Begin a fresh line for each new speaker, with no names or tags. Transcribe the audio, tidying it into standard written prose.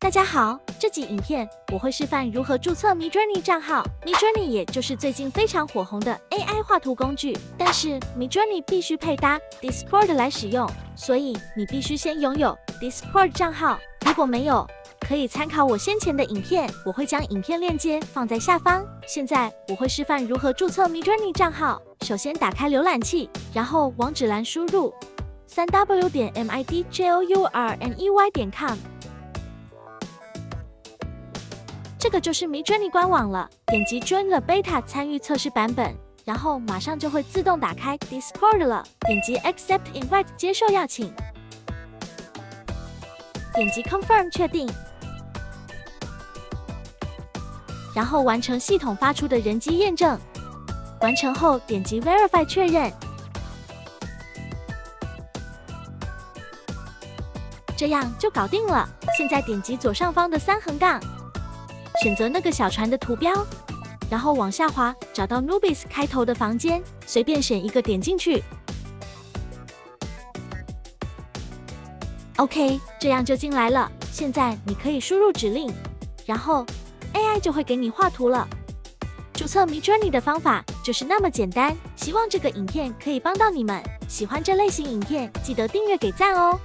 大家好，这集影片我会示范如何注册 Midjourney 账号。Midjourney 也就是最近非常火红的 AI 画图工具，但是 Midjourney 必须配搭 Discord 来使用，所以你必须先拥有 Discord 账号。如果没有，可以参考我先前的影片，我会将影片链接放在下方。现在我会示范如何注册 Midjourney 账号。首先打开浏览器，然后网址栏输入 3w.midjourney.com。这个就是 Midjourney 官网了，点击 Join the Beta 参与测试版本，然后马上就会自动打开 Discord 了。点击 Accept Invite 接受邀请，点击 Confirm 确定，然后完成系统发出的人机验证。完成后点击 Verify 确认，这样就搞定了。现在点击左上方的3横杠。选择那个小船的图标，然后往下滑，找到 Nubis 开头的房间，随便选一个点进去。OK， 这样就进来了。现在你可以输入指令，然后 AI 就会给你画图了。注册 Midjourney 的方法就是那么简单。希望这个影片可以帮到你们。喜欢这类型影片，记得订阅给赞哦。